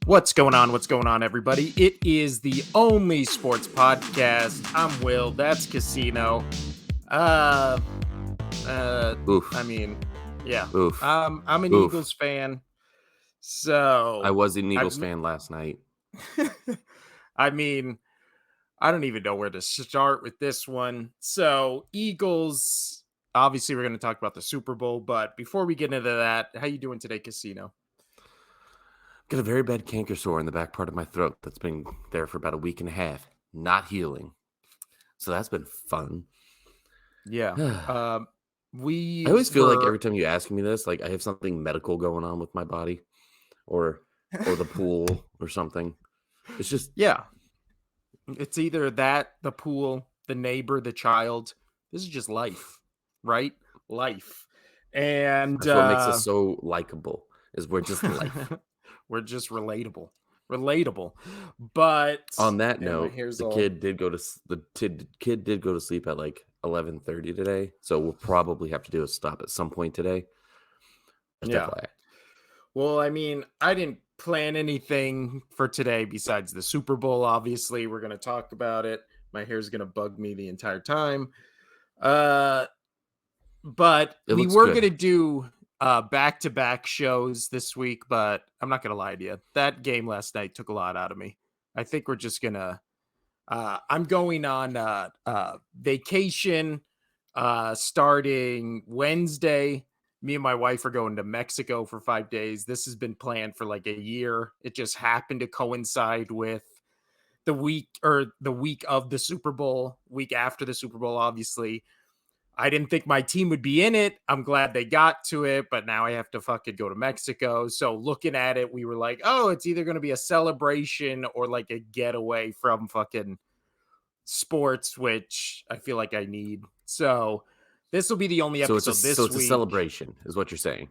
What's going on? What's going on, everybody? It is the only sports podcast. I'm Will. That's Casino. Uh, Oof. I mean, yeah. Oof. I'm an Oof. Eagles fan, I so was an I've. Eagles fan last night. I mean, I don't even know where to start with this one. So, Eagles. Obviously, we're going to talk about the Super Bowl, but before we get into that, how you doing today, Casino? Got a very bad canker sore in the back part of my throat that's been there for about a week and a half, not healing. So that's been fun. Yeah. I We always feel like were. every time you ask me this, like I have something medical going on with my body, or the pool or something. It's just Yeah. It's either that, the pool, the neighbor, the child. This is just life, right? Life. And that's what makes us so likable. Is we're just life. we're just relatable. Relatable. But On that man, my note, hair's the all kid did go to kid did go to sleep at like 11:30 today, so we'll probably have to do a stop at some point today. Just yeah. FYI. Well, I mean, I didn't plan anything for today besides the Super Bowl. Obviously, we're gonna talk about it. My hair's gonna bug me the entire time. Uh But It we looks were good. gonna do back-to-back shows this week, but I'm not gonna lie to you. That game last night took a lot out of me. I think we're just gonna I'm going on vacation starting Wednesday. Me and my wife are going to Mexico for 5 days. This has been planned for like a year. It just happened to coincide with the week of the Super Bowl, week after the Super Bowl, obviously. I didn't think my team would be in it. I'm glad they got to it, but now I have to fucking go to Mexico. So looking at it, we were like, oh, it's either going to be a celebration or like a getaway from fucking sports, which I feel like I need. So this will be the only episode this It's a week. celebration, is what you're saying.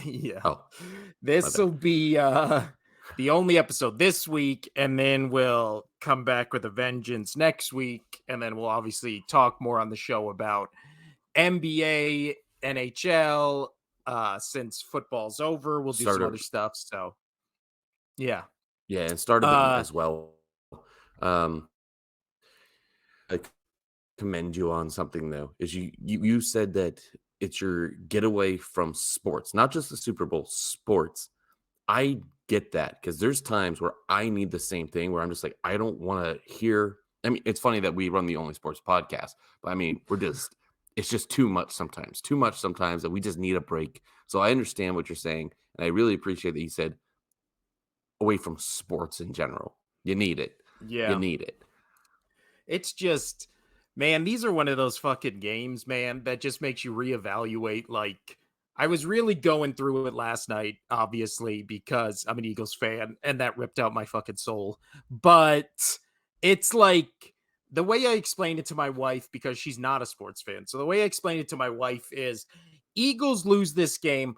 Yeah. Oh, my This bad. will be the only episode this week, and then we'll come back with a vengeance next week, and then we'll obviously talk more on the show about NBA, NHL. Since football's over, we'll do some Starter, other stuff. So yeah. yeah, and start of it Uh as well. Um, I commend you on something though. Is you said that it's your getaway from sports, not just the Super Bowl, sports. I get that because there's times where I need the same thing where I'm just like, I don't want to hear. I mean, it's funny that we run the only sports podcast, but I mean, it's just too much sometimes that we just need a break. So I understand what you're saying. And I really appreciate that you said away from sports in general. You need it. You yeah. need it. It's just, man, these are one of those fucking games, man, that just makes you reevaluate. Like, I was really going through it last night, obviously, because I'm an Eagles fan and that ripped out my fucking soul. But it's like the way I explained it to my wife, because she's not a sports fan. So the way I explained it to my wife is Eagles lose this game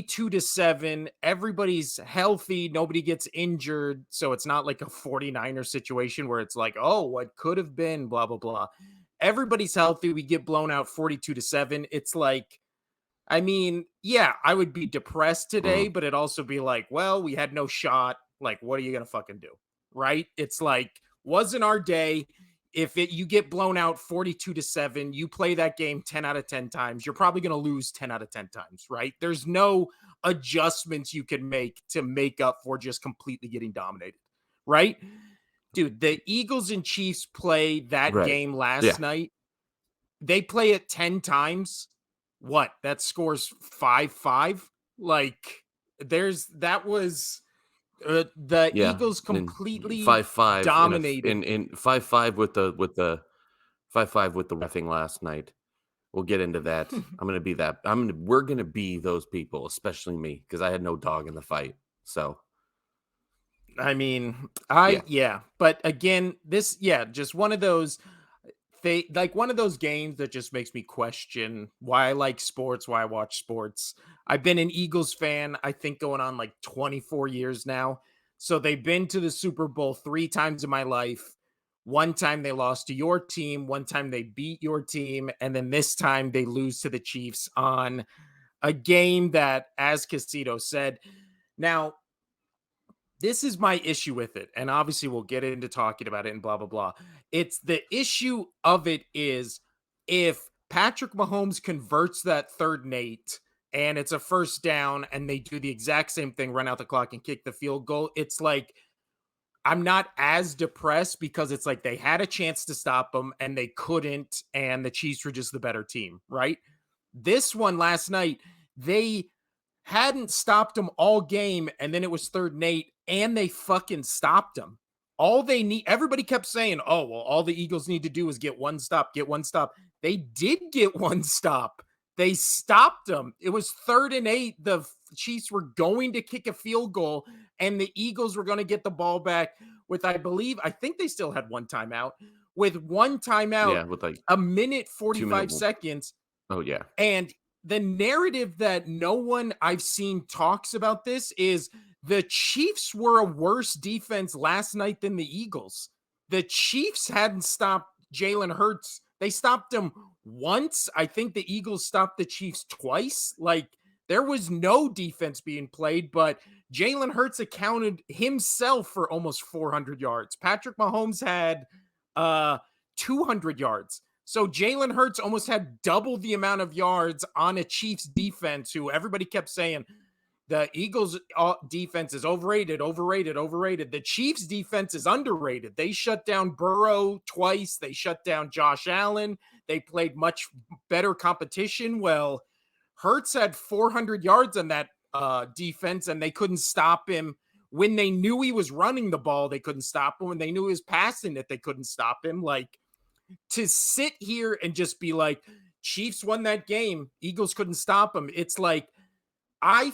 42-7. Everybody's healthy, nobody gets injured, so it's not like a 49er situation where it's like, oh, what could have been, blah blah blah. Everybody's healthy, we get blown out 42-7. It's like, I mean, yeah, I would be depressed today, Mm. but it'd also be like, well, we had no shot. Like, what are you gonna fucking do? Right? It's like, wasn't our day. If you get blown out 42-7, you play that game 10 out of 10 times, you're probably gonna lose 10 out of 10 times, right? There's no adjustments you can make to make up for just completely getting dominated, right? Dude, the Eagles and Chiefs play that Right. game Yeah. last night. They play it 10 times. What? That scores 5-5? Like, that was the Yeah. Eagles And completely 5-5 dominated. in 5-5 with the 5-5 with the reffing last night. We'll get into that. We're gonna be those people, especially me, because I had no dog in the fight. So I mean, yeah. yeah, but again, just one of those one of those games that just makes me question why I like sports, why I watch sports. I've been an Eagles fan, I think going on like 24 years now. So they've been to the Super Bowl 3 times in my life. One time they lost to your team, one time they beat your team, and then this time they lose to the Chiefs on a game that, as Casito said, now this is my issue with it. And obviously we'll get into talking about it and blah, blah, blah. It's the issue of it is if Patrick Mahomes converts that 3rd and 8 and it's a first down and they do the exact same thing, run out the clock and kick the field goal, it's like, I'm not as depressed because it's like they had a chance to stop them and they couldn't, and the Chiefs were just the better team, right? This one last night, they hadn't stopped them all game, and then it was 3rd and 8, and they fucking stopped them. All they need, everybody kept saying, oh, well, all the Eagles need to do is get one stop, get one stop. They did get one stop. They stopped them. It was 3rd and 8. The Chiefs were going to kick a field goal, and the Eagles were going to get the ball back with, I think they still had one timeout. With one timeout, with like a minute 45 seconds. Oh, yeah. And the narrative that no one I've seen talks about this is the Chiefs were a worse defense last night than the Eagles. The Chiefs hadn't stopped Jalen Hurts. They stopped him once. I think the Eagles stopped the Chiefs twice. Like, there was no defense being played, but Jalen Hurts accounted himself for almost 400 yards. Patrick Mahomes had 200 yards. So Jalen Hurts almost had double the amount of yards on a Chiefs defense who everybody kept saying the Eagles defense is overrated. The Chiefs defense is underrated. They shut down Burrow twice. They shut down Josh Allen. They played much better competition. Well, Hurts had 400 yards on that defense, and they couldn't stop him. When they knew he was running the ball, they couldn't stop him. When they knew he was passing it, they couldn't stop him. Like, to sit here and just be like, Chiefs won that game, Eagles couldn't stop them. It's like, I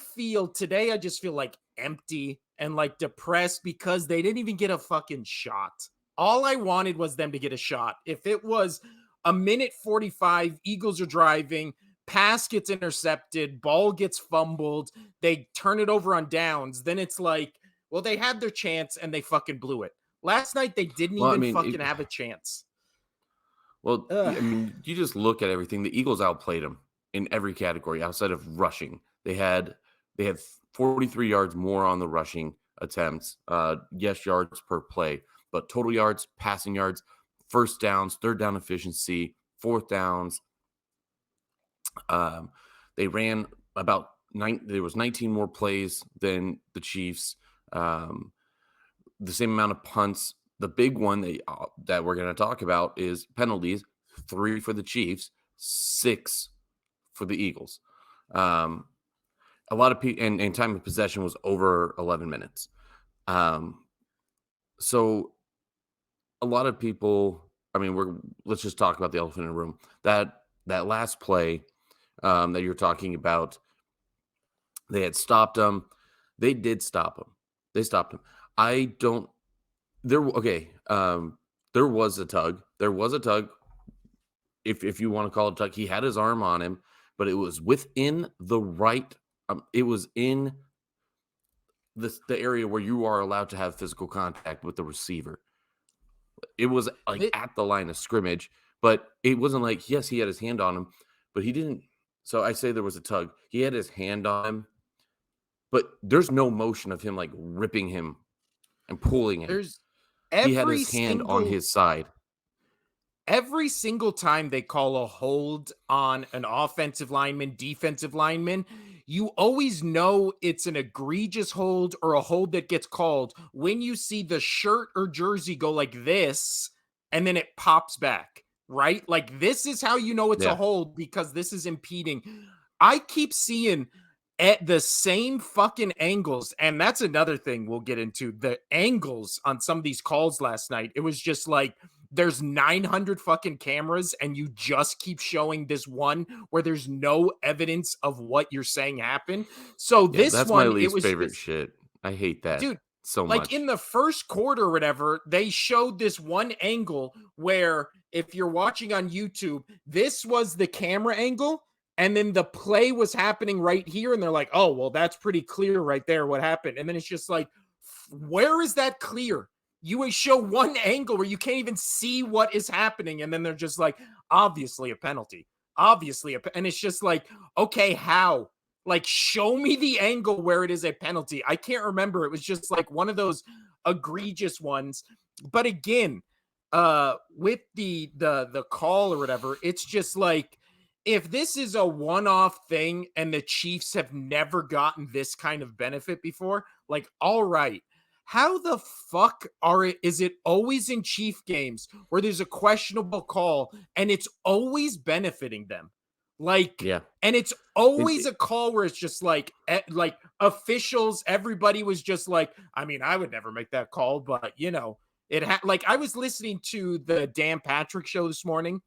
just feel like empty and like depressed because they didn't even get a fucking shot. All I wanted was them to get a shot. If it was a minute 45, Eagles are driving, pass gets intercepted, ball gets fumbled, they turn it over on downs, then it's like, well, they had their chance and they fucking blew it. Last night, they didn't fucking have a chance. Well, I mean, you just look at everything. The Eagles outplayed them in every category outside of rushing. They had 43 yards more on the rushing attempts. Yes, yards per play, but total yards, passing yards, first downs, 3rd down efficiency, 4th downs. They ran about there was 19 more plays than the Chiefs. The same amount of punts. The big one that we're going to talk about is penalties. 3 for the Chiefs, 6 for the Eagles. A lot of people, and time of possession was over 11 minutes. So a lot of people, I mean, let's just talk about the elephant in the room. That last play that you're talking about, they had stopped them. They did stop him. They stopped him. There was a tug. There was a tug, if you want to call it a tug. He had his arm on him, but it was within the right. It was in the area where you are allowed to have physical contact with the receiver. It was like at the line of scrimmage, but it wasn't like, yes, he had his hand on him, but he didn't. So I say there was a tug. He had his hand on him, but there's no motion of him like ripping him and pulling him. He had his hand on his side. Every single time they call a hold on an offensive lineman, defensive lineman, you always know it's an egregious hold or a hold that gets called when you see the shirt or jersey go like this and then it pops back, right? Like, this is how you know it's a hold, because this is impeding. I keep seeing at the same fucking angles, and that's another thing we'll get into, the angles on some of these calls last night. It was just like, there's 900 fucking cameras and you just keep showing this one where there's no evidence of what you're saying happened. So that's my least favorite shit. I hate that, dude, so much. Like, in the first quarter or whatever, they showed this one angle where, if you're watching on YouTube, this was the camera angle, and then the play was happening right here, and they're like, oh, well, that's pretty clear right there what happened. And then it's just like, where is that clear? You would show one angle where you can't even see what is happening, and then they're just like, obviously a penalty. And it's just like, okay, how? Like, show me the angle where it is a penalty. I can't remember. It was just like one of those egregious ones. But again, with the call or whatever, it's just like, if this is a one-off thing and the Chiefs have never gotten this kind of benefit before, like, all right. How the fuck is it always in Chief games where there's a questionable call and it's always benefiting them? Like, Yeah. and it's always a call where it's just like officials, everybody was just like, I mean, I would never make that call, but like, I was listening to the Dan Patrick show this morning,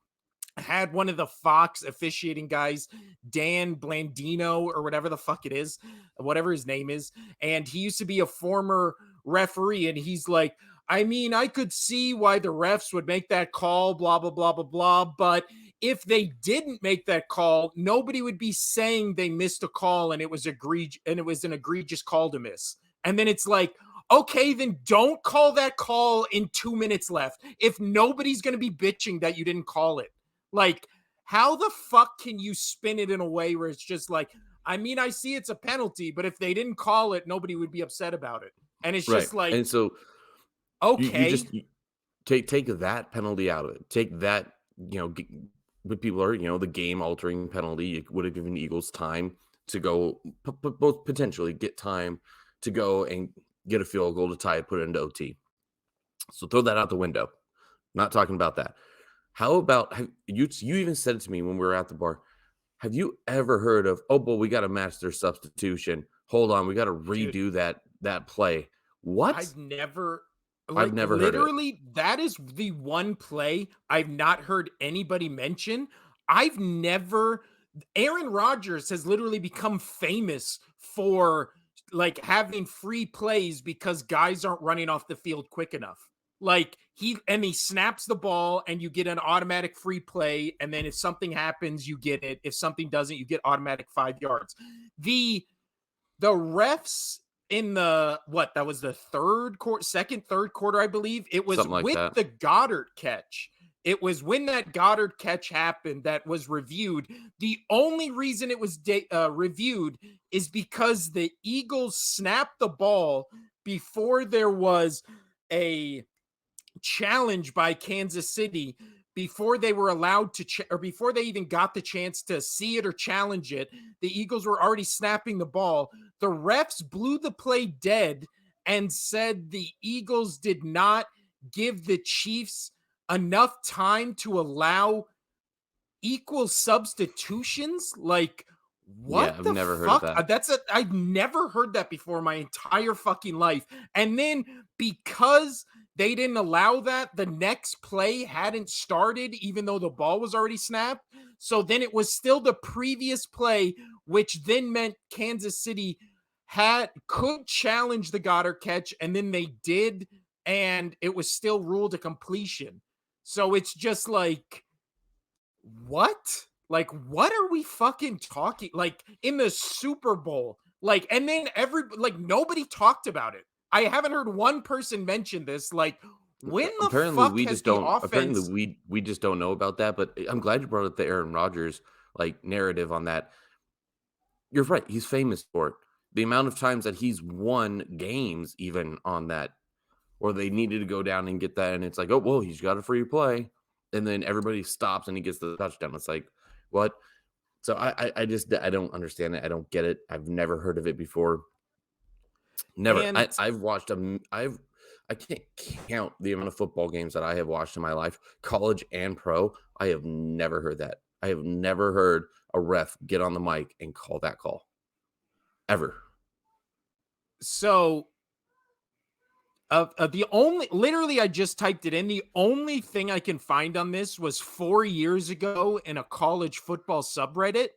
had one of the Fox officiating guys, Dan Blandino or whatever the fuck it is, whatever his name is. And he used to be a former referee. And he's like, I mean, I could see why the refs would make that call, blah, blah, blah, blah, blah. But if they didn't make that call, nobody would be saying they missed a call and it was an egregious call to miss. And then it's like, okay, then don't call that call in 2 minutes left if nobody's going to be bitching that you didn't call it. Like, how the fuck can you spin it in a way where it's just like, I mean, I see it's a penalty, but if they didn't call it, nobody would be upset about it. And it's just like, and so okay, you just take that penalty out of it. Take that, when people are, the game altering penalty, it would have given Eagles time to go, both potentially get time to go and get a field goal to tie it, put it into OT. So throw that out the window. Not talking about that. How about you even said it to me when we were at the bar. Have you ever heard of, oh, well, we got to match their substitution. Hold on, we got to redo that play. What? I've never heard of it. Literally, that is the one play I've not heard anybody mention. Aaron Rodgers has literally become famous for like having free plays because guys aren't running off the field quick enough. Like, he snaps the ball and you get an automatic free play. And then if something happens, you get it. If something doesn't, you get automatic 5 yards. The refs in that was the third quarter, I believe. It was like with that. The Goddard catch. It was when that Goddard catch happened that was reviewed. The only reason it was reviewed is because the Eagles snapped the ball before there was a challenge by Kansas City, before they were allowed to or before they even got the chance to see it or challenge it. The Eagles were already snapping the ball. The refs blew the play dead and said the Eagles did not give the Chiefs enough time to allow equal substitutions. Like, what? Yeah, I've the never fuck? heard that. I've never heard that before in my entire fucking life. And then because they didn't allow that, the next play hadn't started, even though the ball was already snapped. So then it was still the previous play, which then meant Kansas City could challenge the Goddard catch, and then they did, and it was still ruled a completion. So it's just like, what? Like, what are we fucking talking? Like, in the Super Bowl, like, and then nobody talked about it. I haven't heard one person mention this. Like, when the fuck we has just the don't. offense? Apparently, we just don't know about that. But I'm glad you brought up the Aaron Rodgers narrative on that. You're right. He's famous for it. The amount of times that he's won games, even on that, or they needed to go down and get that, and it's like, oh, well, he's got a free play, and then everybody stops and he gets the touchdown. It's like, what? So I don't understand it. I don't get it. I've never heard of it before. Never. I've watched I can't count the amount of football games that I have watched in my life, college and pro. I have never heard that. I have never heard a ref get on the mic and call that call. Ever. So literally, I just typed it in. The only thing I can find on this was 4 years ago in a college football subreddit.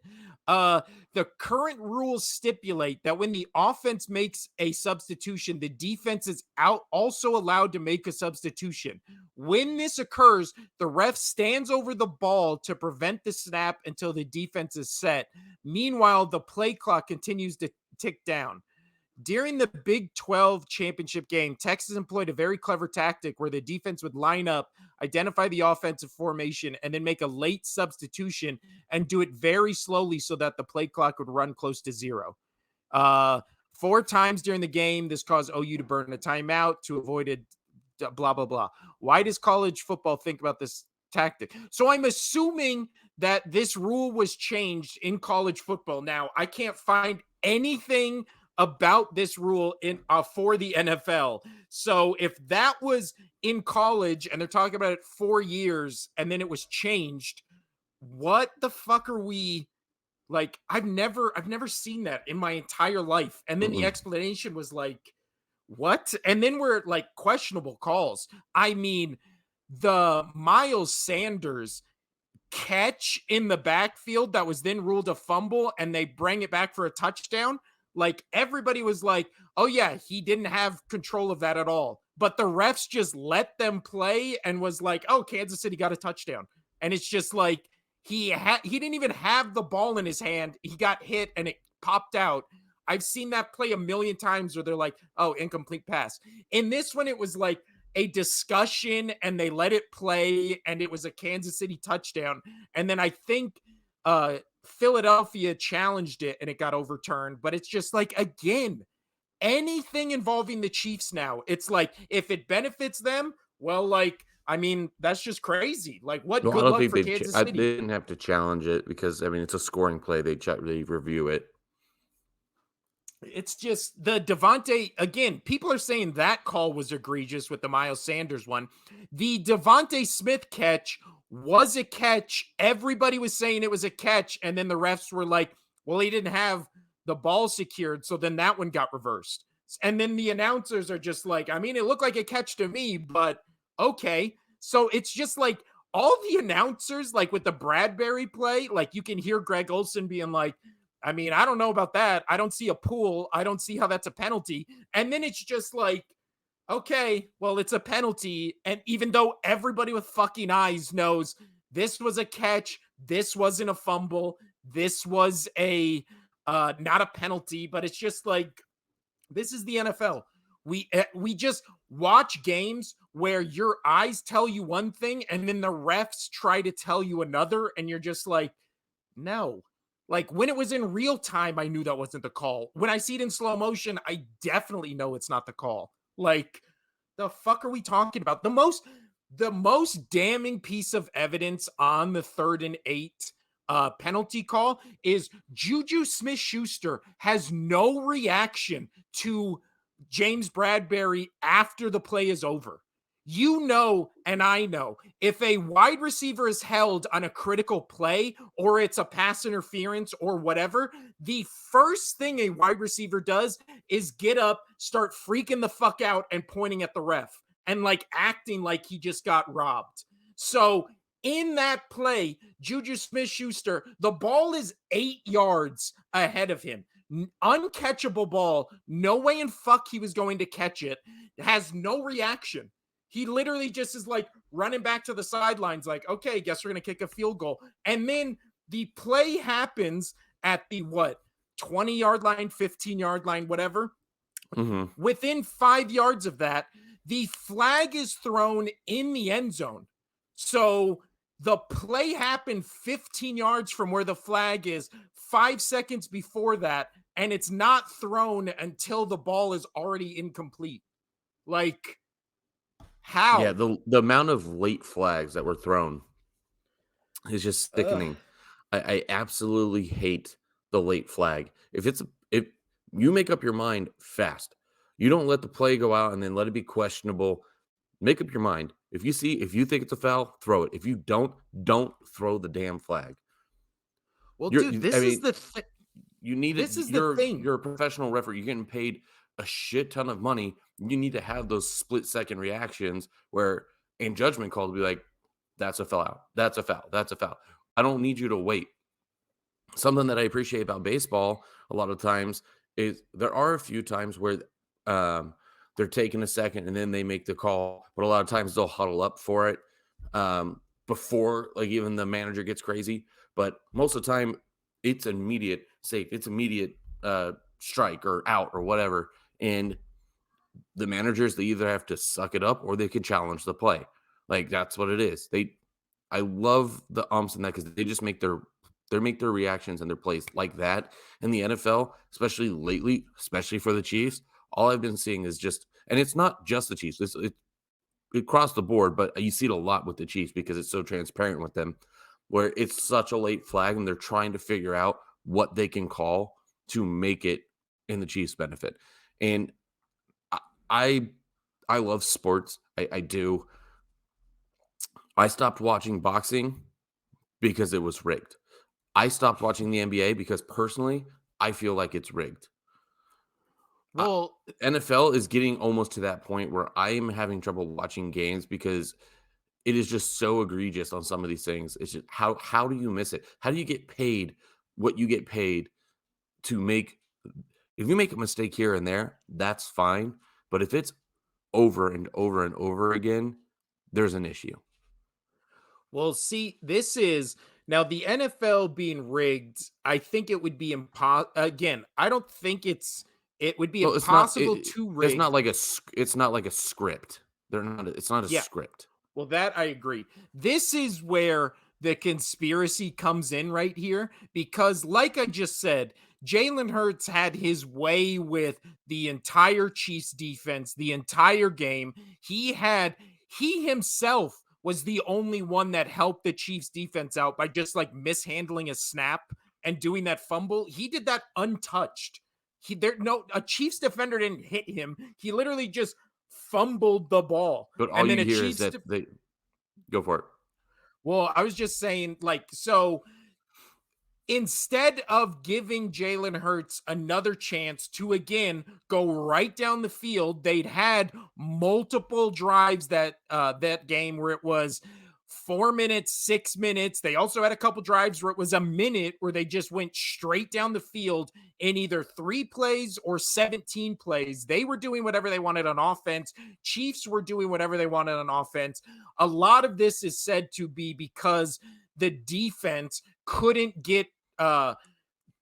The current rules stipulate that when the offense makes a substitution, the defense is also allowed to make a substitution. When this occurs, the ref stands over the ball to prevent the snap until the defense is set. Meanwhile, the play clock continues to tick down. During the Big 12 championship game, Texas employed a very clever tactic where the defense would line up, identify the offensive formation, and then make a late substitution and do it very slowly so that the play clock would run close to zero. Uh, 4 times during the game, this caused OU to burn a timeout to avoid it, blah, blah, blah. Why does college football think about this tactic? So I'm assuming that this rule was changed in college football. Now, I can't find anything about this rule in for the NFL. So if that was in college and they're talking about it 4 years and then it was changed, what the fuck are we like? I've never seen that in my entire life. And then the explanation was like, what? And then we're like questionable calls. I mean, the Miles Sanders catch in the backfield that was then ruled a fumble and they bring it back for a touchdown. Like everybody was like, oh yeah, he didn't have control of that at all. But the refs just let them play and was like, oh, Kansas City got a touchdown. And it's just like he didn't even have the ball in his hand. He got hit and it popped out. I've seen that play a million times where they're like, oh, incomplete pass. In this one, it was like a discussion and they let it play and it was a Kansas City touchdown. And then I think Philadelphia challenged it and it got overturned. But it's just like, again, anything involving the Chiefs now, it's like if it benefits them, well, like, I mean, that's just crazy. Like, what No, I good don't luck think for they Kansas City? didn't have to challenge it because I mean it's a scoring play. They review it. It's just the Devontae, again, people are saying that call was egregious with the Miles Sanders one. The Devontae Smith catch was a catch. Everybody was saying it was a catch. And then the refs were like, well, he didn't have the ball secured. So then that one got reversed. And then the announcers are just like, I mean, it looked like a catch to me, but okay. So it's just like all the announcers, like with the Bradbury play, like you can hear Greg Olson being like, I mean, I don't know about that. I don't see a pool. I don't see how that's a penalty. And then it's just like, okay, well, it's a penalty. And even though everybody with fucking eyes knows this was a catch, this wasn't a fumble, this was a not a penalty, but it's just like this is the NFL. We just watch games where your eyes tell you one thing and then the refs try to tell you another, and you're just like, no. Like when it was in real time, I knew that wasn't the call. When I see it in slow motion, I definitely know it's not the call. Like, the fuck are we talking about? The most damning piece of evidence on the 3rd and 8 penalty call is Juju Smith-Schuster has no reaction to James Bradbury after the play is over. You know, and I know, if a wide receiver is held on a critical play or it's a pass interference or whatever, the first thing a wide receiver does is get up, start freaking the fuck out and pointing at the ref and like acting like he just got robbed. So in that play, Juju Smith-Schuster, the ball is 8 yards ahead of him. Uncatchable ball. No way in fuck he was going to catch it. Has no reaction. He literally just is like running back to the sidelines, like, okay, guess we're going to kick a field goal. And then the play happens at the 20-yard line, 15-yard line, whatever. Mm-hmm. Within 5 yards of that, the flag is thrown in the end zone. So the play happened 15 yards from where the flag is, 5 seconds before that, and it's not thrown until the ball is already incomplete. Like, how? Yeah, the amount of late flags that were thrown is just sickening. I absolutely hate the late flag. If you make up your mind fast, you don't let the play go out and then let it be questionable. Make up your mind. If you think it's a foul, throw it. If you don't throw the damn flag. Well, dude, this is the thing. You need it. This is the thing. You're a professional referee. You're getting paid a shit ton of money. You need to have those split-second reactions where in judgment call to be like, that's a foul. That's a foul. That's a foul. I don't need you to wait. Something that I appreciate about baseball a lot of times is there are a few times where they're taking a second and then they make the call, but a lot of times they'll huddle up for it before like even the manager gets crazy. But most of the time, it's immediate safe. It's immediate strike or out or whatever. And the managers, they either have to suck it up or they can challenge the play. Like that's what it is. I love the umps and that because they just make their reactions and their plays like that. In the NFL, especially lately, especially for the Chiefs, all I've been seeing is just, and it's not just the Chiefs. It across the board, but you see it a lot with the Chiefs because it's so transparent with them, where it's such a late flag and they're trying to figure out what they can call to make it in the Chiefs' benefit. And I I love sports. I do. I stopped watching boxing because it was rigged. I stopped watching the NBA because personally, I feel like it's rigged. Uh, Well, NFL is getting almost to that point where I am having trouble watching games because it is just so egregious on some of these things. It's just how do you miss it? How do you get paid what you get paid to make if you make a mistake here and there, that's fine. But if it's over and over and over again, there's an issue. well, see, this is now the NFL being rigged. I think it would be again, I don't think it would be Well, it's not impossible to it's rig. not like it's not like a script. They're not it's not a Yeah, script. well, that I agree. This is where the conspiracy comes in right here because, like I just said, Jalen Hurts had his way with the entire Chiefs defense, the entire game. He himself was the only one that helped the Chiefs defense out by just like mishandling a snap and doing that fumble. He did that untouched. A Chiefs defender didn't hit him. He literally just fumbled the ball. But all And then you a hear is Chiefs that they go for it. well, I was just saying, like, so instead of giving Jalen Hurts another chance to again go right down the field, they'd had multiple drives that game where it was 4 minutes, 6 minutes. They also had a couple drives where it was a minute where they just went straight down the field in either 3 plays or 17 plays. They were doing whatever they wanted on offense. Chiefs were doing whatever they wanted on offense. A lot of this is said to be because the defense uh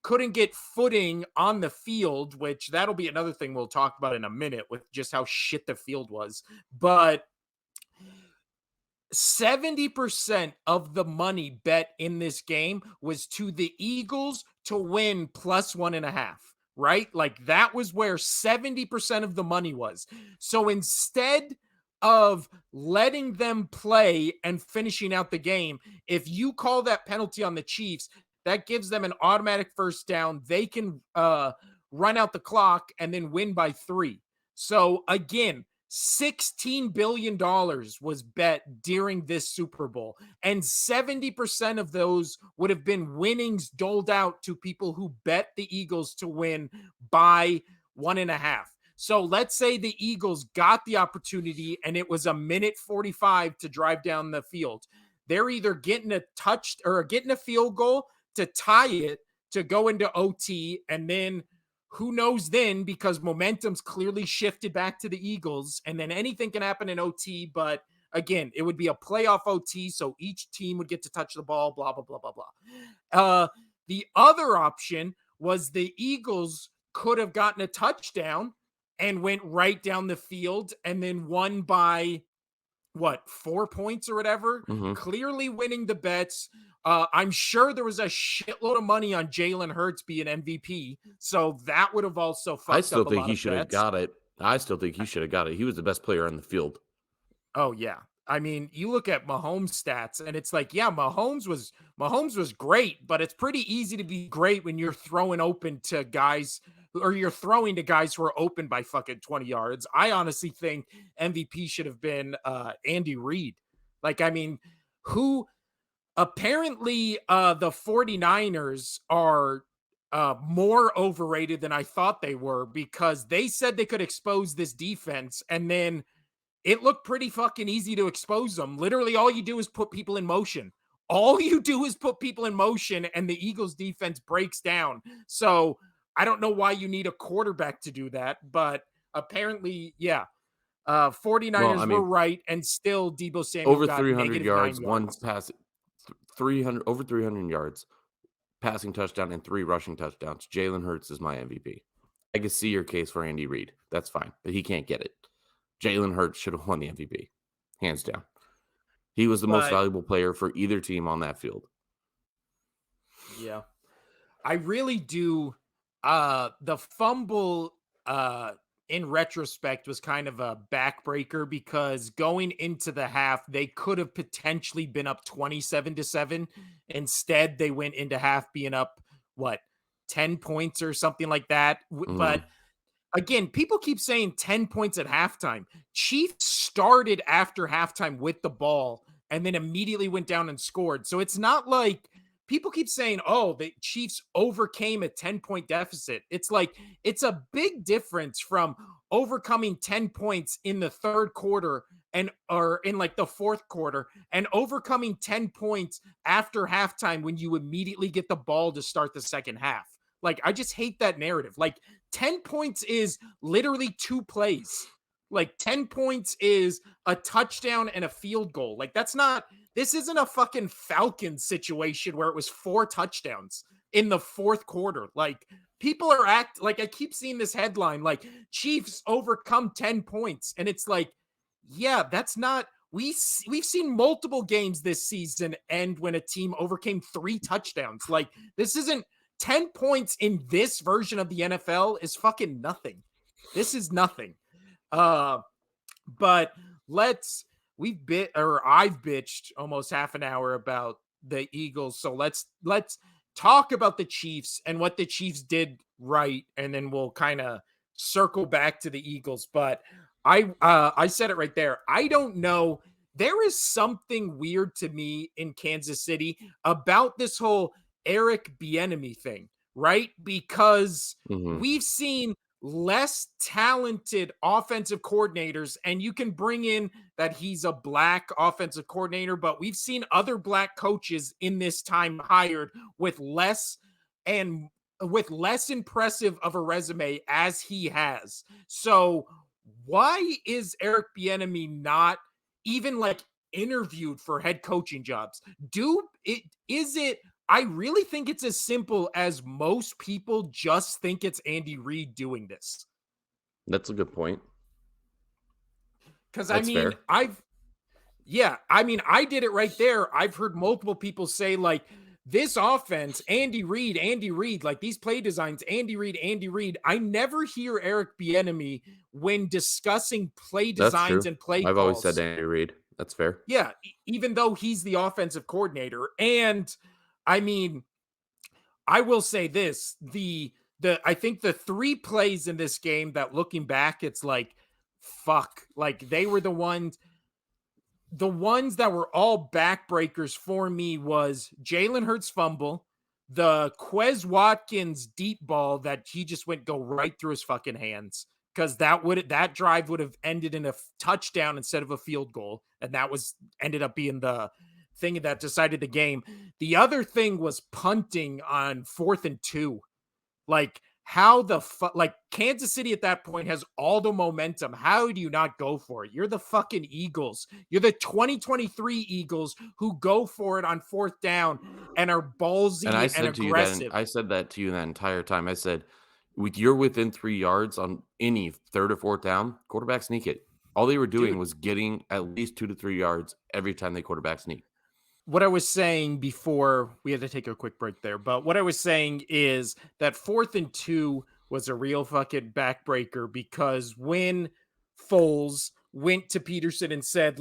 couldn't get footing on the field, which that'll be another thing we'll talk about in a minute with just how shit the field was. But 70% of the money bet in this game was to the Eagles to win plus 1.5, right? Like that was where 70% of the money was. So instead of letting them play and finishing out the game, if you call that penalty on the Chiefs, that gives them an automatic first down. They can run out the clock and then win by 3. So again, $16 billion was bet during this Super Bowl, and 70% of those would have been winnings doled out to people who bet the Eagles to win by 1.5. So let's say the Eagles got the opportunity and it was a minute 45 to drive down the field. They're either getting a touch or getting a field goal to tie it to go into OT, and then who knows then because momentum's clearly shifted back to the Eagles, and then anything can happen in OT. But again, it would be a playoff OT, so each team would get to touch the ball, blah, blah, blah, blah, blah. The other option was the Eagles could have gotten a touchdown and went right down the field and then won by 4 points or whatever, Mhm. clearly winning the bets. I'm sure there was a shitload of money on Jalen Hurts being MVP, so that would have also I fucked still up a think lot he of should have bets. got it. I still think he should have got it. He was the best player on the field. Oh yeah. I mean, you look at Mahomes stats and it's like, yeah, Mahomes was great, but it's pretty easy to be great when you're throwing open to guys or you're throwing to guys who are open by fucking 20 yards. I honestly think MVP should have been Andy Reid. Like, I mean, who apparently the 49ers are more overrated than I thought they were because they said they could expose this defense and then it looked pretty fucking easy to expose them. Literally, all you do is put people in motion. All you do is put people in motion, and the Eagles defense breaks down. So I don't know why you need a quarterback to do that, but apparently, yeah. Well, I 49ers were mean, right, and still Debo Samuel over got 300 negative yards, 9 yards. 300 over 300 yards, passing touchdown and 3 rushing touchdowns. Jalen Hurts is my MVP. I can see your case for Andy Reid. That's fine, but he can't get it. Jalen Hurts should have won the MVP, hands down. He was the most But valuable player for either team on that field. yeah, I really do. The fumble, in retrospect, was kind of a backbreaker because going into the half, they could have potentially been up 27-7. Instead, they went into half being up, what, 10 points or something like that. But again, people keep saying 10 points at halftime. Chiefs started after halftime with the ball and then immediately went down and scored. So it's not like people keep saying, oh, the Chiefs overcame a 10-point deficit. It's like it's a big difference from overcoming 10 points in the third quarter and or in like the fourth quarter and overcoming 10 points after halftime when you immediately get the ball to start the second half. Like, I just hate that narrative. Like, 10 points is literally 2 plays. Like, 10 points is a touchdown and a field goal. Like, this isn't a fucking Falcons situation where it was 4 touchdowns in the fourth quarter. Like, people are like, I keep seeing this headline, like, Chiefs overcome 10 points. And it's like, yeah, that's not. We've seen multiple games this season end when a team overcame 3 touchdowns. Like, this isn't 10 points in this version of the NFL is fucking nothing. This is nothing. But I've bitched almost half an hour about the Eagles. So let's talk about the Chiefs and what the Chiefs did right. And then we'll kind of circle back to the Eagles. But I said it right there. I don't know. There is something weird to me in Kansas City about this whole Eric Bieniemy thing, right? Because we've seen less talented offensive coordinators, and you can bring in that he's a black offensive coordinator, but we've seen other black coaches in this time hired with less impressive of a resume as he has. So why is Eric Bieniemy not even like interviewed for head coaching jobs? I really think it's as simple as most people just think it's Andy Reid doing this. That's a good point. Because I did it right there. I've heard multiple people say, like, this offense, Andy Reid, like these play designs, Andy Reid. I never hear Eric Bieniemy when discussing play designs and play calls. I've always said Andy Reid. That's fair. Yeah, even though he's the offensive coordinator. And I mean, I will say this, I think the 3 plays in this game that looking back, it's like, fuck, like they were the ones that were all backbreakers for me was Jalen Hurts fumble, the Quez Watkins deep ball that he just go right through his fucking hands. Because that drive would have ended in a touchdown instead of a field goal. And that ended up being the thing that decided the game. The other thing was punting on 4th and 2. Like, how the fuck, like Kansas City at that point has all the momentum. How do you not go for it? You're the fucking Eagles. You're the 2023 Eagles who go for it on 4th down and are ballsy and aggressive. I said that to you that entire time. I said, you're within 3 yards on any 3rd or 4th down, quarterback sneak it. All they were doing was getting at least 2 to 3 yards every time they quarterback sneak. What I was saying before, we had to take a quick break there, but what I was saying is that 4th and 2 was a real fucking backbreaker because when Foles went to Peterson and said,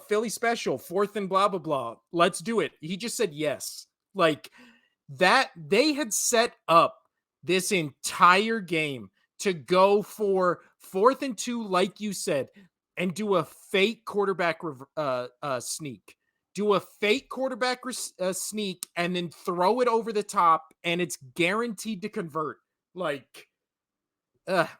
Philly special, 4th and blah, blah, blah, let's do it. He just said yes. Like that, they had set up this entire game to go for 4th and 2, like you said, and do a fake quarterback sneak. Do a fake quarterback sneak and then throw it over the top, and it's guaranteed to convert. Like,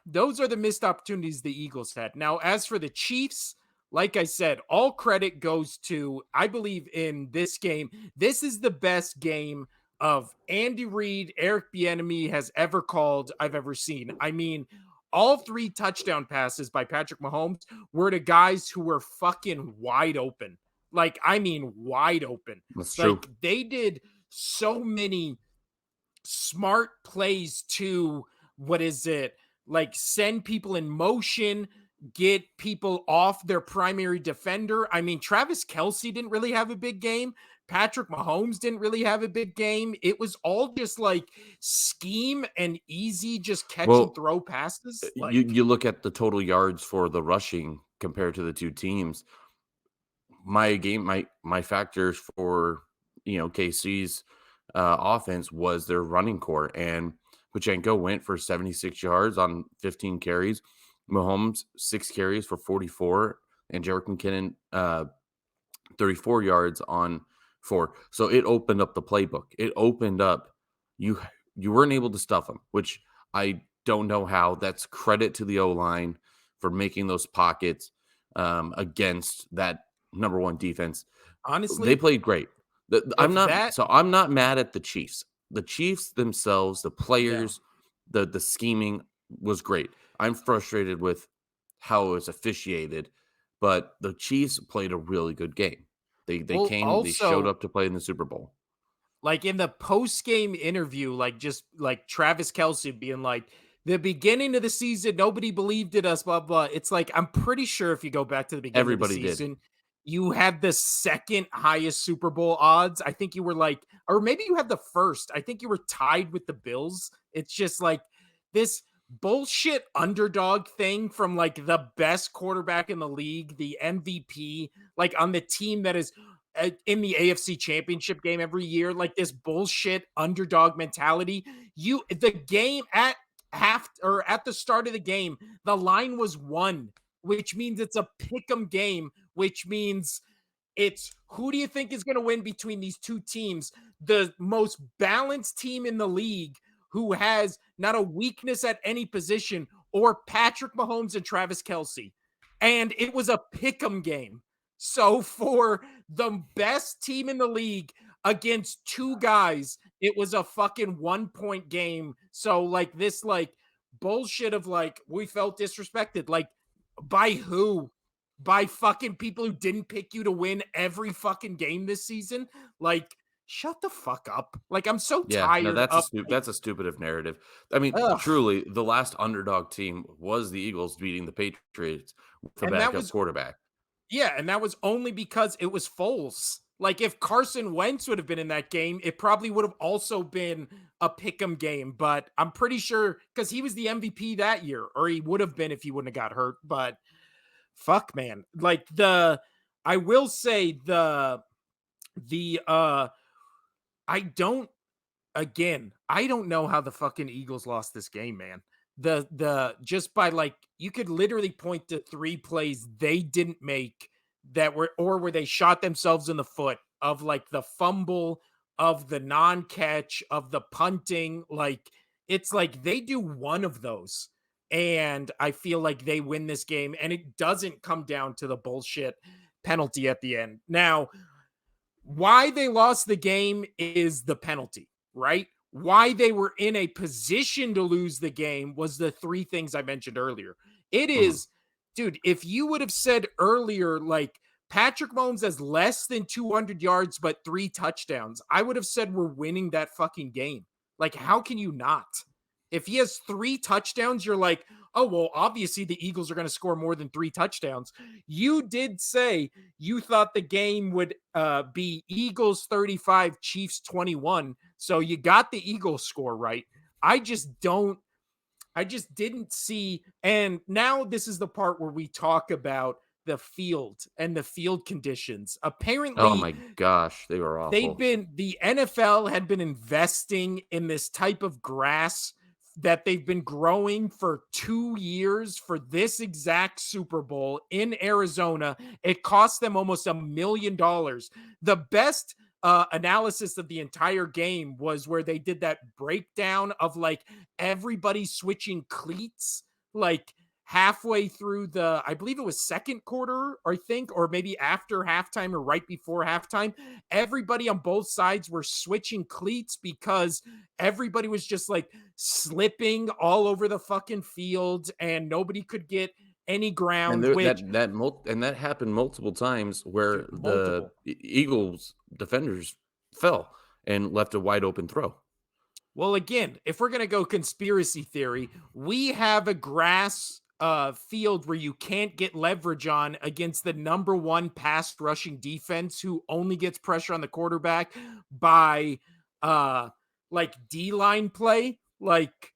those are the missed opportunities the Eagles had. Now, as for the Chiefs, like I said, all credit goes to, I believe in this game. This is the best game of Andy Reid, Eric Bieniemy has ever called, I've ever seen. I mean, all 3 touchdown passes by Patrick Mahomes were to guys who were fucking wide open. Like, I mean, wide open. That's like, true. They did so many smart plays to, like send people in motion, get people off their primary defender. I mean, Travis Kelce didn't really have a big game. Patrick Mahomes didn't really have a big game. It was all just like scheme and easy, just catch and Well, throw passes. you Like, you look at the total yards for the rushing compared to the two teams. My factors for KC's offense was their running core, and Pachenko went for 76 yards on 15 carries. Mahomes 6 carries for 44, and Jerick McKinnon 34 yards on 4. So it opened up the playbook. It opened up you you weren't able to stuff them, which I don't know how. That's credit to the O-line for making those pockets against that number one defense. They honestly, played great. if that, I'm not mad at the Chiefs. The Chiefs themselves, the yeah, players, the scheming was great. I'm frustrated with how it was officiated, but the Chiefs played a really good game. well, They showed also, up to play in the Super Bowl. like in the post game interview, like just like Travis Kelce being like, the beginning of the season, nobody believed in us, blah, blah. It's like, I'm pretty sure if you go back to the beginning of the Everybody did. season, you had the second highest Super Bowl odds. I think you were like, or maybe you had the first. I think you were tied with the Bills. It's just like this bullshit underdog thing from like the best quarterback in the league, the MVP, like on the team that is in the AFC Championship game every year, like this bullshit underdog mentality. The game at half or at the start of the game, the line was 1, which means it's a pick 'em game, which means it's who do you think is going to win between these two teams? The most balanced team in the league who has not a weakness at any position, or Patrick Mahomes and Travis Kelce. And it was a pick 'em game. So for the best team in the league against two guys, it was a fucking 1 point game. So like this like bullshit of like we felt disrespected. Like by who? By fucking people who didn't pick you to win every fucking game this season? Like shut the fuck up. Like I'm so Yeah, no, tired of like that's a stupid of narrative. I mean, ugh. truly, the last underdog team was the Eagles beating the Patriots with a And that backup was quarterback. yeah, and that was only because it was Foles. Like if Carson Wentz would have been in that game, it probably would have also been a pick'em game. But I'm pretty sure because he was the MVP that year, or he would have been if he wouldn't have got hurt. But fuck, man, like I will say the I don't I don't know how the fucking Eagles lost this game, man. The just by like you could literally point to 3 plays they didn't make that were or where they shot themselves in the foot of like the fumble, of the non-catch, of the punting. Like it's like they do one of those and I feel like they win this game and it doesn't come down to the bullshit penalty at the end. Now, why they lost the game is the penalty, right? Why they were in a position to lose the game was the 3 things I mentioned earlier. It Mhm. is, dude, if you would have said earlier, like Patrick Mahomes has less than 200 yards, but 3 touchdowns, I would have said we're winning that fucking game. Like, how can you not? If he has 3 touchdowns, you're like, oh, well, obviously the Eagles are going to score more than 3 touchdowns. You did say you thought the game would be Eagles 35, Chiefs 21. So you got the Eagles score right. I just don't, I just didn't see. And now this is the part where we talk about the field and the field conditions. Oh Apparently, my gosh, they were awful. the NFL had been investing in this type of grass that they've been growing for 2 years for this exact Super Bowl in Arizona. It cost them almost $1 million. The best analysis of the entire game was where they did that breakdown of like everybody switching cleats, like halfway through the, I believe it was second quarter, I think, or maybe after halftime or right before halftime. Everybody on both sides were switching cleats because everybody was just like slipping all over the fucking field and nobody could get any And ground, there, which, that happened multiple times where dude, the multiple. Eagles defenders fell and left a wide open throw. Well, again, if we're gonna go conspiracy theory, we have a grass field where you can't get leverage on against the number one pass rushing defense who only gets pressure on the quarterback by uh like D line play. Like,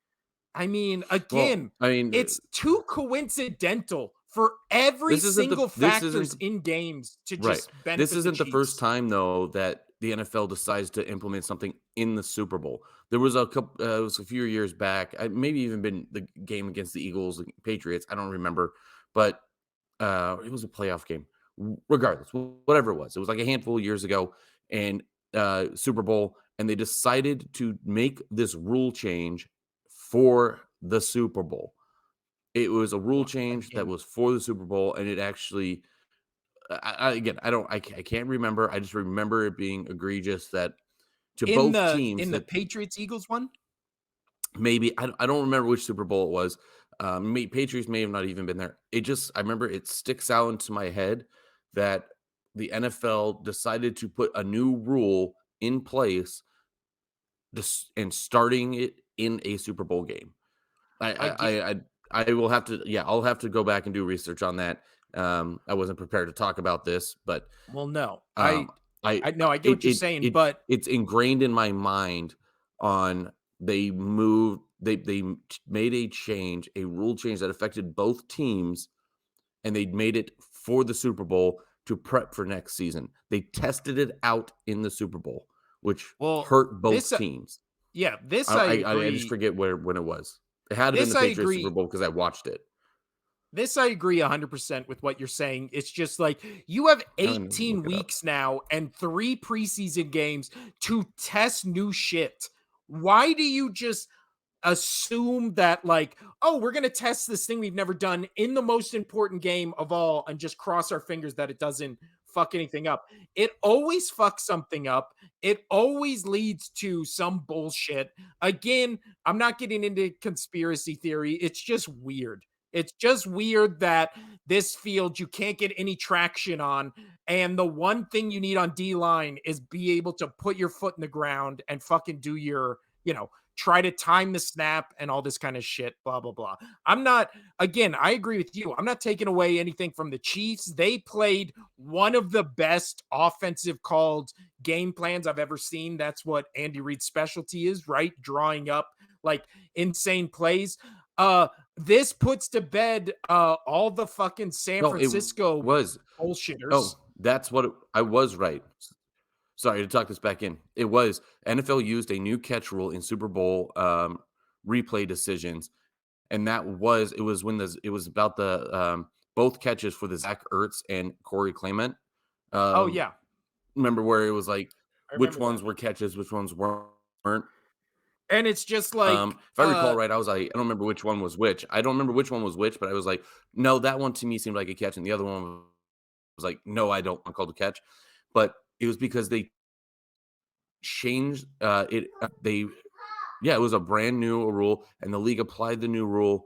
I mean, Well, again, I mean, it's too coincidental for every single this factors isn't in games to right. just This benefit the isn't the first Chiefs. time though that the NFL decides to implement something in the Super Bowl. There was a couple, it was a few years back, maybe even been the game against the Eagles, and Patriots. I don't remember, but it was a playoff game. Regardless, whatever it was like a handful of years ago, and Super Bowl, and they decided to make this rule change for the Super Bowl. It was a rule Well, change that again, was for the Super Bowl, and it actually again, I can't remember. I just remember it being egregious that to in both the teams in the that Patriots Eagles one. maybe I don't remember which Super Bowl it was. Patriots may have not even been there. It just I remember it sticks out into my head that the NFL decided to put a new rule in place and starting it in a Super Bowl game. I Again, I I I will have to yeah, I'll have to go back and do research on that. I wasn't prepared to talk about this, but well, no, um, I I no, I get it what you're it saying, it but it's ingrained in my mind on they made a change, a rule change that affected both teams, and they made it for the Super Bowl to prep for next season. They tested it out in the Super Bowl, which well, hurt both this, teams. yeah, this I I just agree. forget where when it was. It had to been This the I Patriots Super agree. Bowl because I watched it. This I agree 100% with what you're saying. It's just like you have I'm gonna 18 look it up. weeks now and 3 preseason games to test new shit. Why do you just assume that like, oh, we're going to test this thing we've never done in the most important game of all and just cross our fingers that it doesn't fuck anything up? It always fucks something up. It always leads to some bullshit. Again, I'm not getting into conspiracy theory. It's just weird. It's just weird that this field you can't get any traction on. And the one thing you need on D line is be able to put your foot in the ground and fucking do your, try to time the snap and all this kind of shit, blah, blah, blah. I'm not, again, I agree with you. I'm not taking away anything from the Chiefs. They played one of the best offensive called game plans I've ever seen. That's what Andy Reid's specialty is, right? Drawing up like insane plays. This puts to bed all the fucking San No, it Francisco was. bullshitters. Oh, that's what I was right. Sorry to talk this back in. It was NFL used a new catch rule in Super Bowl replay decisions, and it was when it was about the both catches for the Zach Ertz and Corey Clement. Oh Um, yeah, remember where it was like I which remember that. ones were catches, which ones weren't. And it's just like If I recall right, I was like, I don't remember which one was which. I don't remember which one was which, but I was like, no, that one to me seemed like a catch, and the other one was like, no, I don't want called a catch. But it was because they changed it. They yeah, it was a brand new rule, and the league applied the new rule.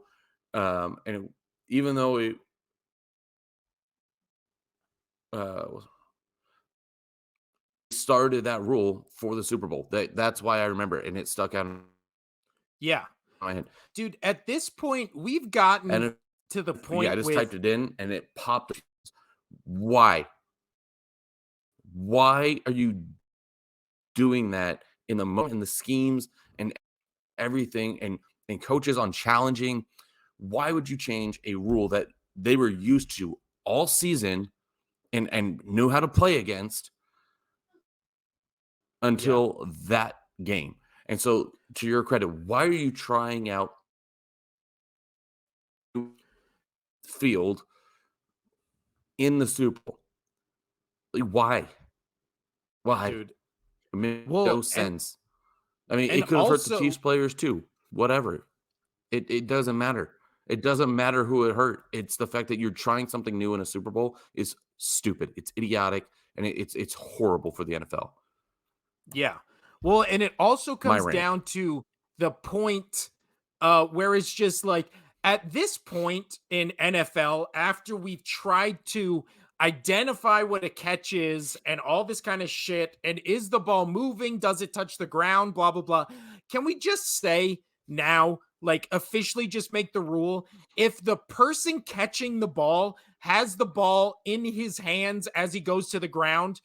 Even though it was started that rule for the Super Bowl, that's why I remember it, and it stuck out in yeah. my head. Dude, at this point, we've gotten And to the yeah, I point just with typed it in, and it popped. Why? Why are you doing that in the schemes and everything and coaches on challenging? Why would you change a rule that they were used to all season and knew how to play against yeah, until that game? And so, to your credit, why are you trying out field in the Super Bowl? Like, why? Why? dude. It made no Well, sense. I mean, and it could have hurt the Chiefs also, players too. Whatever. It doesn't matter. It doesn't matter who it hurt. It's the fact that you're trying something new in a Super Bowl is stupid. It's idiotic, and it's horrible for the NFL. yeah. Well, and it also My comes rant. down to the point where it's just like at this point in NFL, after we've tried to identify what a catch is and all this kind of shit, and is the ball moving? Does it touch the ground? Blah, blah, blah. can we just say now, like officially just make the rule, if the person catching the ball has the ball in his hands as he goes to the ground,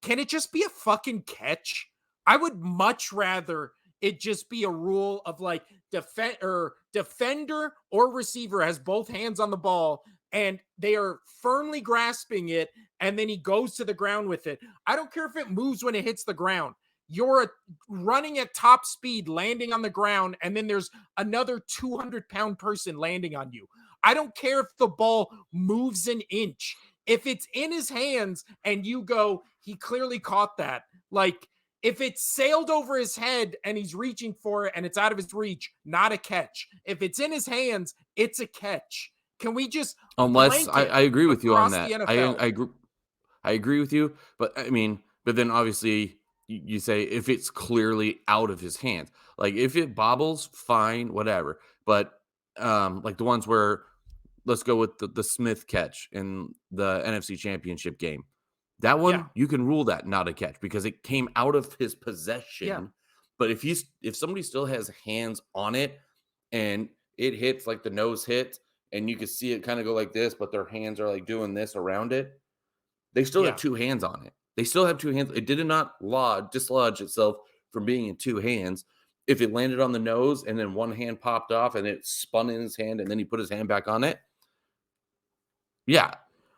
can it just be a fucking catch? I would much rather it just be a rule of like defender or receiver has both hands on the ball and they are firmly grasping it and then he goes to the ground with it. I don't care if it moves when it hits the ground. You're running at top speed, landing on the ground, and then there's another 200-pound person landing on you. I don't care if the ball moves an inch. If it's in his hands and you go, he clearly caught that. Like, if it sailed over his head and he's reaching for it and it's out of his reach, not a catch. If it's in his hands, it's a catch. Can we just Unless I agree with you on that. I agree with you, but I mean, but then obviously you say if it's clearly out of his hands, like if it bobbles, fine, whatever. But like the ones where, let's go with the Smith catch in the NFC Championship game. That one, you can rule that not a catch because it came out of his possession. Yeah. But if somebody still has hands on it and it hits like the nose hit and you can see it kind of go like this, but their hands are like doing this around it, they still have two hands on it. They still have two hands. It did not dislodge itself from being in two hands. If it landed on the nose and then one hand popped off and it spun in his hand and then he put his hand back on it, yeah,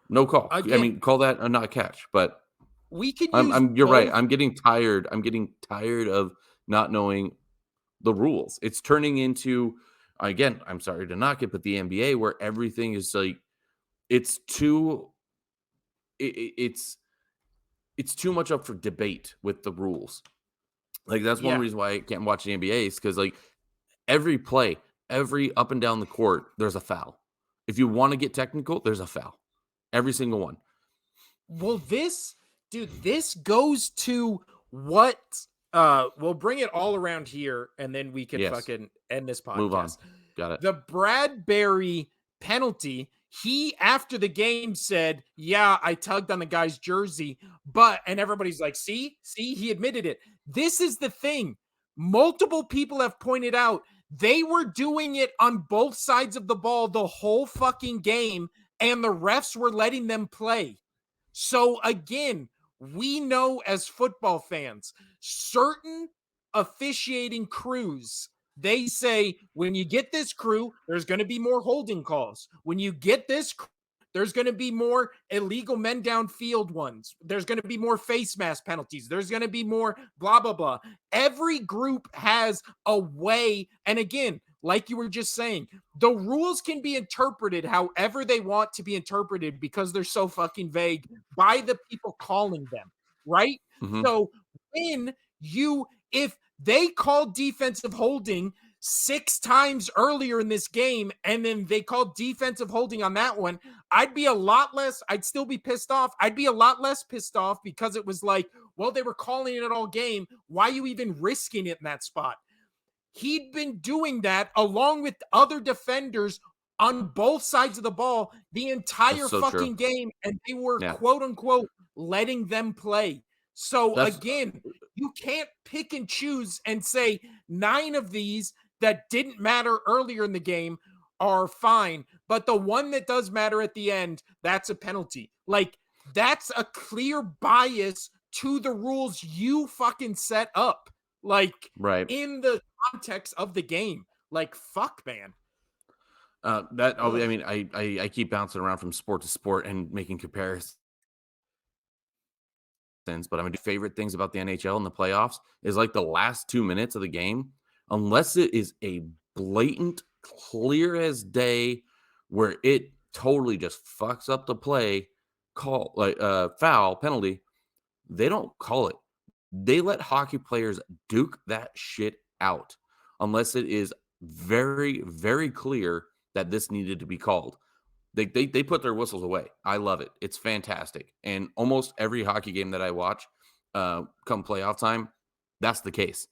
no call. Again, I mean, call that a not catch. But we could use you're right. I'm getting tired. I'm getting tired of not knowing the rules. It's turning into, again, I'm sorry to knock it, but the NBA where everything is like, it's too much up for debate with the rules. Like that's one reason why I can't watch the NBA is because like every play, every up and down the court, there's a foul. If you want to get technical, there's a foul. Every single one. Well, this goes to what we'll bring it all around here and then we can fucking end this podcast. Move on. Got it. The Bradbury penalty, he after the game said, "Yeah, I tugged on the guy's jersey," and everybody's like, see, he admitted it. This is the thing. Multiple people have pointed out they were doing it on both sides of the ball the whole fucking game, and the refs were letting them play. So again, we know as football fans, certain officiating crews, they say, when you get this crew, there's going to be more holding calls. When you get this crew, there's going to be more illegal men downfield ones. There's going to be more face mask penalties. There's going to be more blah, blah, blah. Every group has a way. And again, like you were just saying, the rules can be interpreted however they want to be interpreted because they're so fucking vague by the people calling them, right? Mm-hmm. So if they called defensive holding 6 times earlier in this game and then they called defensive holding on that one, I'd still be pissed off. I'd be a lot less pissed off because it was like, well, they were calling it all game. Why are you even risking it in that spot? He'd been doing that along with other defenders on both sides of the ball the entire fucking game, and they were quote unquote letting them play. So again, you can't pick and choose and say 9 of these that didn't matter earlier in the game are fine, but the one that does matter at the end, that's a penalty. Like, that's a clear bias to the rules you fucking set up. Like, in the context of the game. Like, fuck, man. I mean, I keep bouncing around from sport to sport and making comparisons. But my favorite things about the NHL and the playoffs is like the last 2 minutes of the game, unless it is a blatant, clear as day where it totally just fucks up the play, call like foul penalty, they don't call it. They let hockey players duke that shit out unless it is very, very clear that this needed to be called. They put their whistles away. I love it. It's fantastic. And almost every hockey game that I watch come playoff time, that's the case.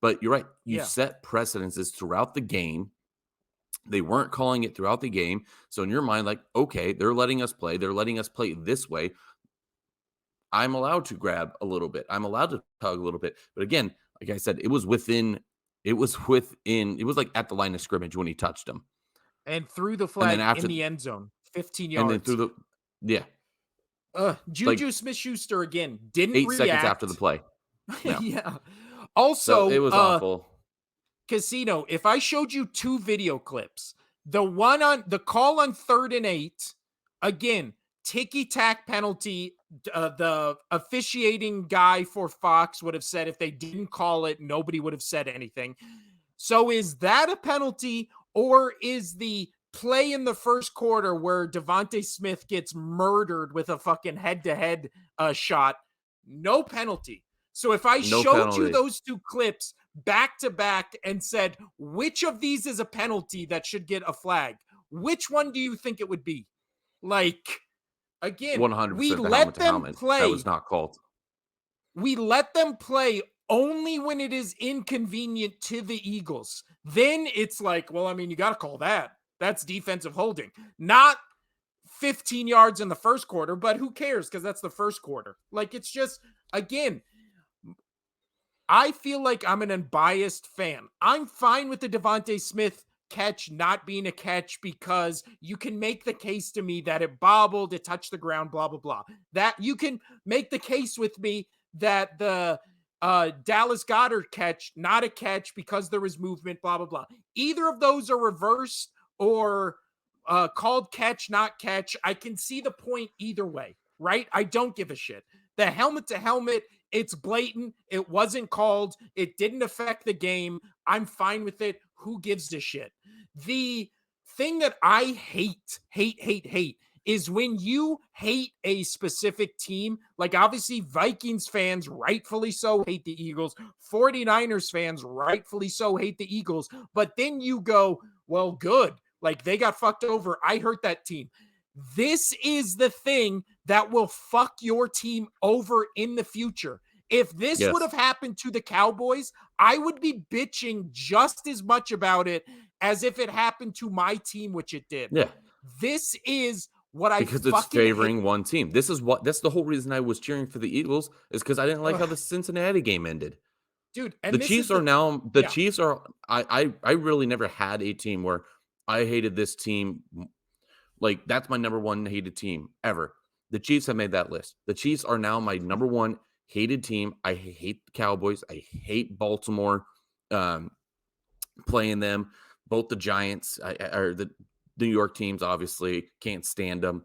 But you're right. You set precedences throughout the game. They weren't calling it throughout the game. So in your mind, like, okay, they're letting us play. They're letting us play this way. I'm allowed to grab a little bit. I'm allowed to tug a little bit. But again, like I said, it was within It was it was like at the line of scrimmage when he touched him. And threw the And then flag in after, the end zone, 15 and then yards. through the, yeah, like Juju Smith-Schuster again didn't 8 seconds after the react. play. No. Yeah. So it Also, was awful. Casino, if I showed you 2 video clips, the one on the call on 3rd and 8, again, ticky-tack penalty, the officiating guy for Fox would have said if they didn't call it, nobody would have said anything. So is that a penalty, or is the play in the first quarter where Devontae Smith gets murdered with a fucking head-to-head shot, no penalty? So if I No showed you penalty. those 2 clips back to back and said, which of these is a penalty that should get a flag, which one do you think it would be? Like, again, 100% we the let helmet to them helmet. That play. was not called. We let them play only when it is inconvenient to the Eagles. Then it's like, well, I mean, you got to call that. That's defensive holding. Not 15 yards in the first quarter, but who cares? Because that's the first quarter. Like, it's just, again, I feel like I'm an unbiased fan. I'm fine with the Devontae Smith catch not being a catch because you can make the case to me that it bobbled, it touched the ground, blah, blah, blah. That you can make the case with me that the Dallas Goedert catch, not a catch because there was movement, blah, blah, blah. Either of those are reversed or called catch, not catch. I can see the point either way, right? I don't give a shit. The helmet to helmet, it's blatant. It wasn't called. It didn't affect the game. I'm fine with it. Who gives a shit? The thing that I hate is when you hate a specific team. Like, obviously, Vikings fans, rightfully so, hate the Eagles. 49ers fans, rightfully so, hate the Eagles. But then you go, well, good. Like, they got fucked over. I hurt that team. This is the thing that will fuck your team over in the future. If this Yes. would have happened to the Cowboys, I would be bitching just as much about it as if it happened to my team, which it did. Yeah. This is what I Because it's fucking favoring hate. one team. That's the whole reason I was cheering for the Eagles, is because I didn't like how the Cincinnati game ended. Dude, and The this Chiefs is are now the yeah. Chiefs are I really never had a team where I hated this team. Like, that's my number one hated team ever. The Chiefs have made that list. The Chiefs are now my number one hated team. I hate the Cowboys. I hate Baltimore, playing them. Both the Giants or the New York teams, obviously, can't stand them.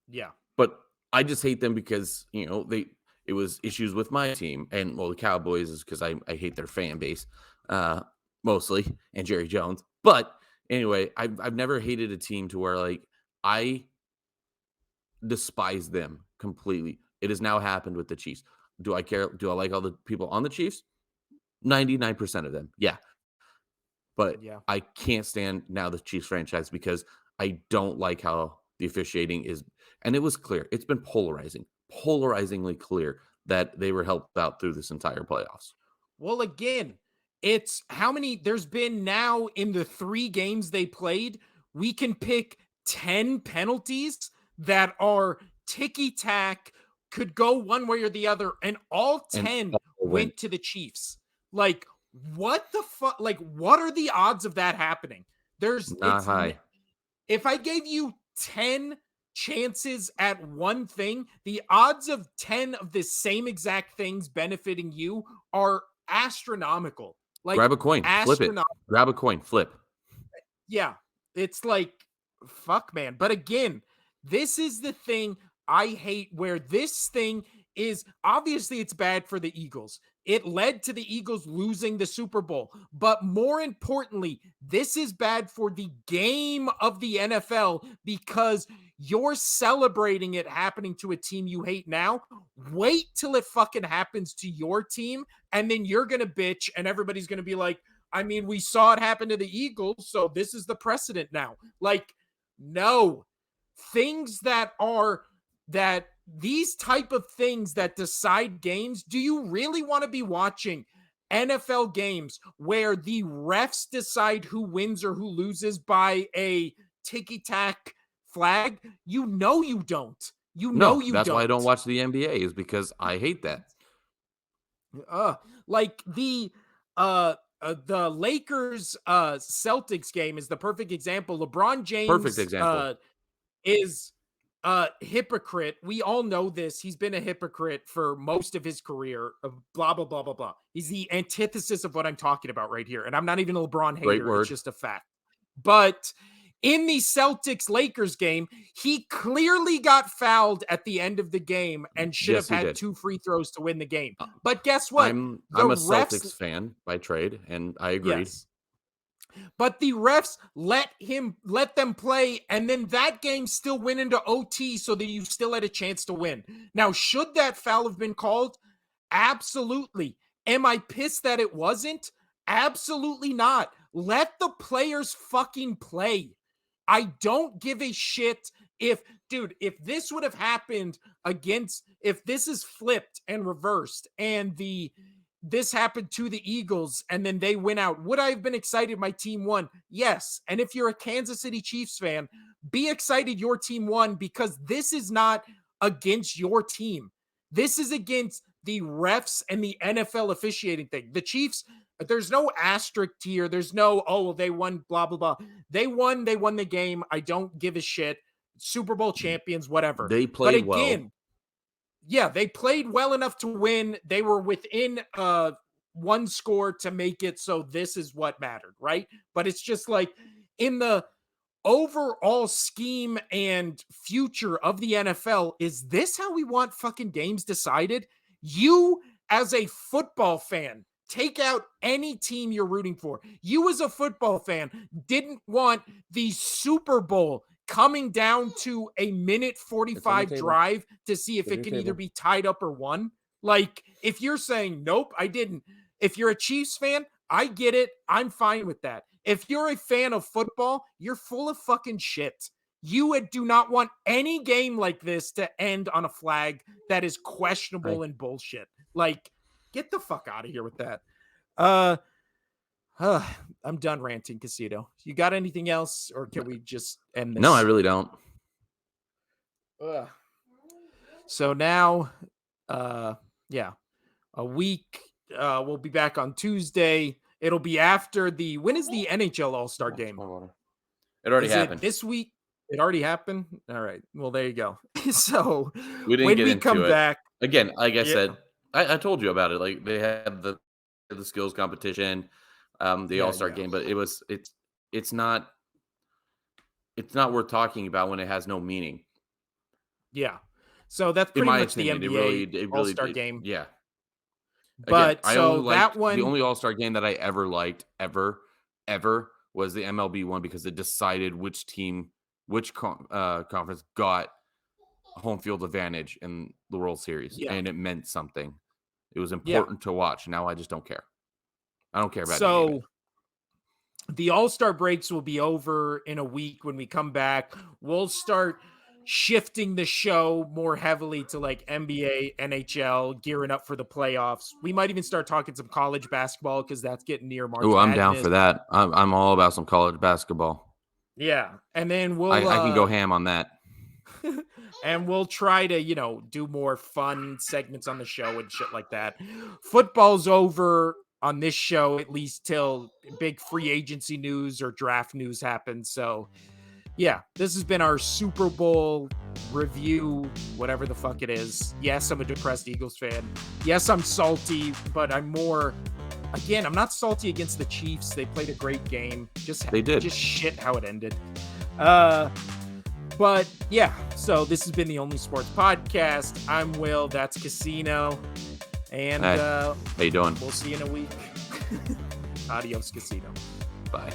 Yeah. But I just hate them because, it was issues with my team. And, well, the Cowboys is because I hate their fan base, mostly, and Jerry Jones. But anyway, I've never hated a team to where, like, I despise them completely. It has now happened with the Chiefs. Do I care? Do I like all the people on the Chiefs? 99% of them. Yeah. But Yeah. I can't stand now the Chiefs franchise because I don't like how the officiating is. And it was clear. It's been polarizingly clear that they were helped out through this entire playoffs. Well, again, it's how many there's been now in the 3 games they played. We can pick 10 penalties that are ticky-tack, could go one way or the other, and all 10 went to the Chiefs. Like, what the fuck? Like, what are the odds of that happening? Not high. If I gave you 10 chances at one thing, the odds of 10 of the same exact things benefiting you are astronomical. Like, grab a coin, flip it. Grab a coin, flip. Yeah, it's like, fuck, man. But again, this is the thing I hate, where this thing is obviously it's bad for the Eagles. It led to the Eagles losing the Super Bowl. But more importantly, this is bad for the game of the NFL because you're celebrating it happening to a team you hate now. Wait till it fucking happens to your team, and then you're going to bitch, and everybody's going to be like, I mean, we saw it happen to the Eagles, so this is the precedent now. Like, no. Things that these type of things that decide games, do you really want to be watching NFL games where the refs decide who wins or who loses by a ticky-tack flag? You know you don't. That's why I don't watch the NBA, is because I hate that. Like the the Lakers Celtics game is the perfect example. LeBron James Perfect example. Is a hypocrite. We all know this. He's been a hypocrite for most of his career. Blah blah blah blah blah. He's the antithesis of what I'm talking about right here. And I'm not even a LeBron Great hater. word. It's just a fact. But in the Celtics Lakers game, he clearly got fouled at the end of the game and should Yes, have he had did. 2 free throws to win the game. But guess what? I'm The a refs- Celtics fan by trade, and I agreed. Yes. But the refs let them play, and then that game still went into OT so that you still had a chance to win. Now, should that foul have been called? Absolutely. Am I pissed that it wasn't? Absolutely not. Let the players fucking play. I don't give a shit if this would have happened if this is flipped and reversed and this happened to the Eagles and then they went out, would I have been excited my team won? Yes. And if you're a Kansas City Chiefs fan, be excited your team won, because this is not against your team. This is against the refs and the NFL officiating thing. The Chiefs, there's no asterisk here. There's no, oh, well, they won, blah, blah, blah. They won the game. I don't give a shit. Super Bowl champions, whatever. They played well. Yeah, they played well enough to win. They were within one score to make it, so this is what mattered, right? But it's just like, in the overall scheme and future of the NFL, is this how we want fucking games decided? You, as a football fan, take out any team you're rooting for. You, as a football fan, didn't want the Super Bowl coming down to a minute 45 drive to see if it can either be tied up or won. Like, if you're saying, nope, I didn't. If you're a Chiefs fan, I get it. I'm fine with that. If you're a fan of football, you're full of fucking shit. You do not want any game like this to end on a flag that is questionable and bullshit. Like, get the fuck out of here with that. I'm done ranting, Casino. You got anything else, or can we just end this? No, I really don't. So now, a week. We'll be back on Tuesday. It'll be after when is the NHL All-Star game? It already happened. This week? It already happened? All right. Well, there you go. So when we come back again, like I said, I told you about it. Like, they had the skills competition, the All-Star game, but it's not worth talking about when it has no meaning. Yeah. So that's pretty much the NBA All-Star game. Yeah. But again, so that one, the only All-Star game that I ever liked ever was the MLB one, because it decided which conference got home field advantage in the World Series, and it meant something. It was important to watch. Now I just don't care. I don't care about it. So the All-Star breaks will be over in a week. When we come back, we'll start shifting the show more heavily to like NBA, NHL, gearing up for the playoffs. We might even start talking some college basketball, because that's getting near March Madness. I'm down for that. I'm all about some college basketball. Yeah. And then I can go ham on that. And we'll try to, do more fun segments on the show and shit like that. Football's over on this show, at least till big free agency news or draft news happens. So yeah, this has been our Super Bowl review, whatever the fuck it is. Yes, I'm a depressed Eagles fan. Yes, I'm salty, but I'm not salty against the Chiefs. They played a great game. They did. Just shit how it ended. But yeah, so this has been the Only Sports Podcast. I'm Will. That's Casino. And how you doing? We'll see you in a week. Adios, Casino. Bye.